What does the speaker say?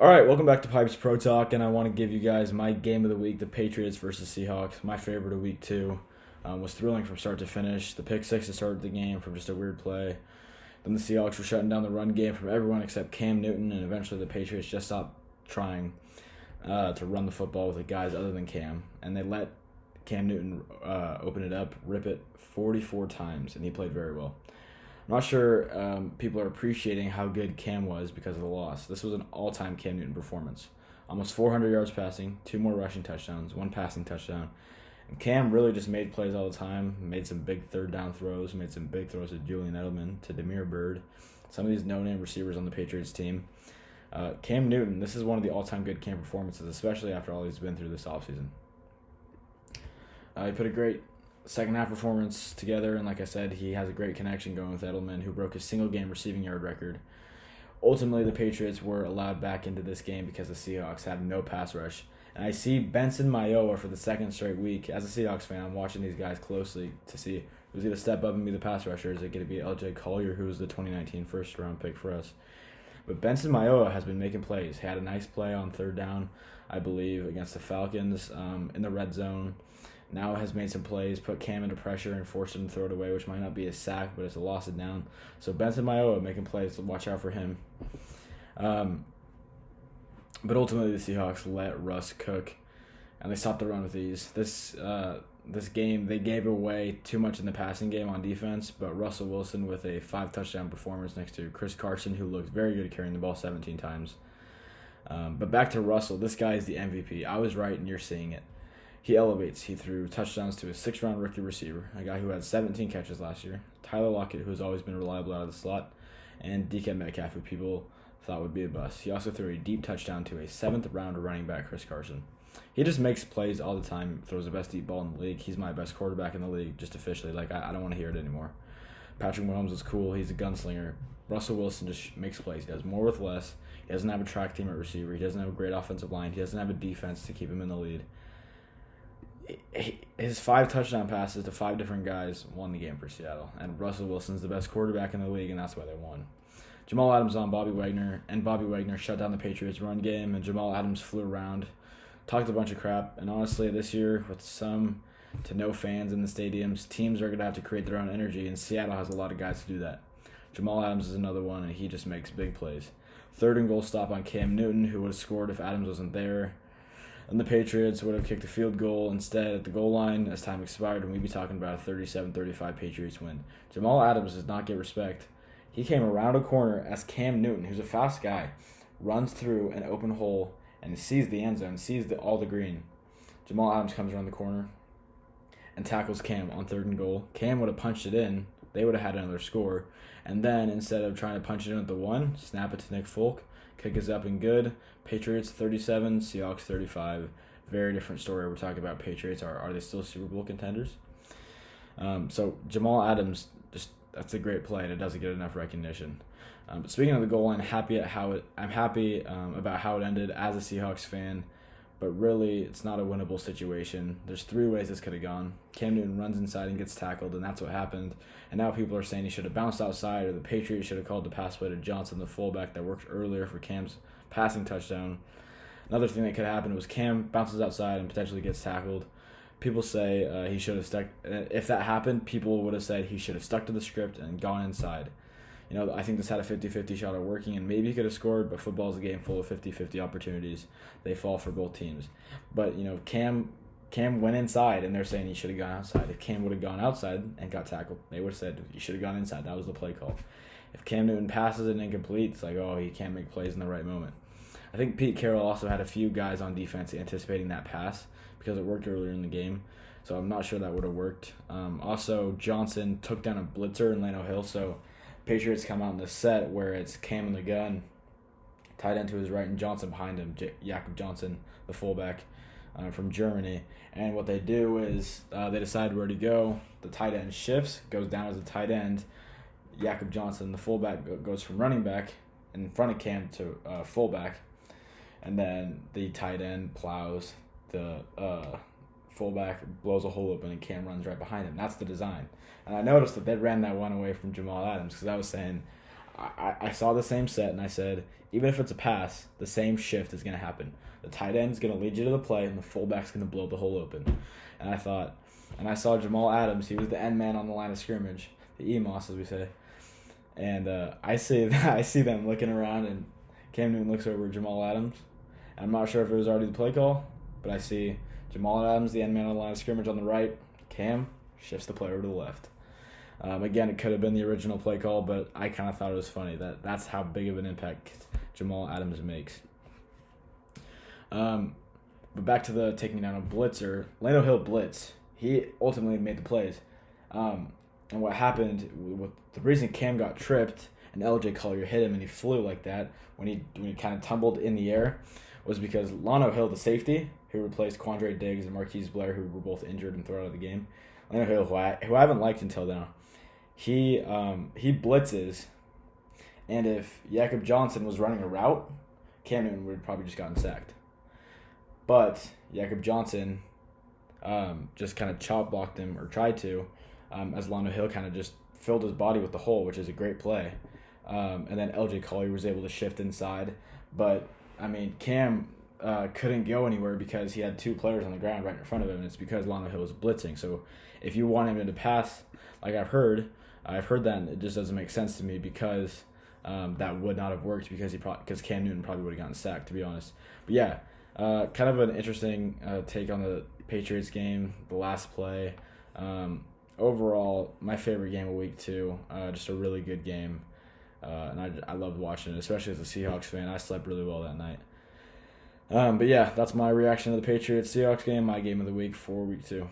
All right, welcome back to PipesProTalk, and I want to give you guys my game of the week, the Patriots versus Seahawks. My favorite of week two. Was thrilling from start to finish. The pick six that started the game from just a weird play. Then the Seahawks were shutting down the run game from everyone except Cam Newton, and eventually the Patriots just stopped trying to run the football with the guys other than Cam, and they let Cam Newton open it up, rip it 44 times, and he played very well. I'm not sure people are appreciating how good Cam was because of the loss. This was an all-time Cam Newton performance. Almost 400 yards passing, 2 more rushing touchdowns, 1 passing touchdown. And Cam really just made plays all the time, made some big third down throws, made some big throws to Julian Edelman, to Damiere Byrd, some of these no-name receivers on the Patriots team. Cam Newton, this is one of the all-time good Cam performances, especially after all he's been through this offseason. He put a great second half performance together, and like I said, he has a great connection going with Edelman, who broke his single game receiving yard record. Ultimately, the Patriots were allowed back into this game because the Seahawks have no pass rush. And I see Benson Mayowa for the second straight week. As a Seahawks fan, I'm watching these guys closely to see who's going to step up and be the pass rusher. Is it going to be LJ Collier, who was the 2019 first-round pick for us? But Benson Mayowa has been making plays. He had a nice play on third down, I believe, against the Falcons in the red zone. Now has made some plays, put Cam into pressure and forced him to throw it away, which might not be a sack, but it's a loss of down. So Benson Mayowa making plays, so watch out for him. But ultimately, the Seahawks let Russ cook, and they stopped the run with ease. This game, they gave away too much in the passing game on defense, but Russell Wilson with a 5-touchdown performance next to Chris Carson, who looked very good carrying the ball 17 times. But back to Russell, this guy is the MVP. I was right, and you're seeing it. He elevates. He threw touchdowns to a 6th-round rookie receiver, a guy who had 17 catches last year, Tyler Lockett, who has always been reliable out of the slot, and DK Metcalf, who people thought would be a bust. He also threw a deep touchdown to a 7th-round running back, Chris Carson. He just makes plays all the time, throws the best deep ball in the league. He's my best quarterback in the league, just officially. I don't want to hear it anymore. Patrick Mahomes is cool. He's a gunslinger. Russell Wilson just makes plays. He does more with less. He doesn't have a track team at receiver. He doesn't have a great offensive line. He doesn't have a defense to keep him in the lead. His 5 touchdown passes to 5 different guys won the game for Seattle, and Russell Wilson's the best quarterback in the league, and that's why they won. Jamal Adams on Bobby Wagner, and Bobby Wagner shut down the Patriots' run game, and Jamal Adams flew around, talked a bunch of crap, and honestly, this year, with some to no fans in the stadiums, teams are going to have to create their own energy, and Seattle has a lot of guys to do that. Jamal Adams is another one, and he just makes big plays. 3rd and goal stop on Cam Newton, who would have scored if Adams wasn't there. And the Patriots would have kicked a field goal instead at the goal line as time expired, and we'd be talking about a 37-35 Patriots win. Jamal Adams does not get respect. He came around a corner as Cam Newton, who's a fast guy, runs through an open hole and sees the end zone, sees all the green. Jamal Adams comes around the corner and tackles Cam on 3rd and goal. Cam would have punched it in. They would have had another score. And then instead of trying to punch it in at the 1, snap it to Nick Folk. Kick is up and good. Patriots 37, Seahawks 35. Very different story. We're talking about Patriots. Are they still Super Bowl contenders? So Jamal Adams, that's a great play, and it doesn't get enough recognition. But speaking of the goal line, I'm happy about how it ended as a Seahawks fan. But really, it's not a winnable situation. There's 3 ways this could have gone. Cam Newton runs inside and gets tackled, and that's what happened. And now people are saying he should have bounced outside, or the Patriots should have called the pass play to Johnson, the fullback that worked earlier for Cam's passing touchdown. Another thing that could have happened was Cam bounces outside and potentially gets tackled. People say he should have stuck. If that happened, people would have said he should have stuck to the script and gone inside. I think this had a 50-50 shot at working, and maybe he could have scored, but football is a game full of 50-50 opportunities. They fall for both teams. But, Cam went inside, and they're saying he should have gone outside. If Cam would have gone outside and got tackled, they would have said he should have gone inside. That was the play call. If Cam Newton passes it incomplete, it's like, he can't make plays in the right moment. I think Pete Carroll also had a few guys on defense anticipating that pass because it worked earlier in the game. So I'm not sure that would have worked. Also, Johnson took down a blitzer in Lano Hill, so Patriots come out in the set where it's Cam in the gun, tight end to his right, and Johnson behind him, Jakob Johnson, the fullback from Germany. And what they do is they decide where to go. The tight end shifts, goes down as a tight end. Jakob Johnson, the fullback, goes from running back in front of Cam to fullback. And then the tight end plows the fullback, blows a hole open, and Cam runs right behind him. That's the design. And I noticed that they ran that one away from Jamal Adams because I was saying, I saw the same set, and I said, even if it's a pass, the same shift is going to happen. The tight end is going to lead you to the play, and the fullback's going to blow the hole open. And I saw Jamal Adams. He was the end man on the line of scrimmage, the EMOS, as we say. And I see them looking around, and Cam Newton looks over at Jamal Adams. And I'm not sure if it was already the play call, but I see Jamal Adams, the end man on the line of scrimmage, on the right. Cam shifts the play over to the left. Again, it could have been the original play call, but I kind of thought it was funny that that's how big of an impact Jamal Adams makes. But back to the taking down a blitzer, Lano Hill blitz. He ultimately made the plays. And what happened, with the reason Cam got tripped and LJ Collier hit him and he flew like that when he kind of tumbled in the air was because Lano Hill, the safety, who replaced Quandre Diggs and Marquise Blair, who were both injured and thrown out of the game. Lano Hill, who I haven't liked until now. He blitzes, and if Jakob Johnson was running a route, Cam Newton would have probably just gotten sacked. But Jakob Johnson just kind of chop blocked him, or tried to, as Lano Hill kind of just filled his body with the hole, which is a great play. And then LJ Collier was able to shift inside. But, I mean, Cam couldn't go anywhere because he had two players on the ground right in front of him, and it's because Lano Hill was blitzing. So if you want him to pass, like I've heard that, and it just doesn't make sense to me because that would not have worked because Cam Newton probably would have gotten sacked, to be honest. But yeah, kind of an interesting take on the Patriots game, the last play. Overall, my favorite game of week 2. Just a really good game, and I loved watching it, especially as a Seahawks fan. I slept really well that night. But yeah, that's my reaction to the Patriots-Seahawks game, my game of the week for week 2.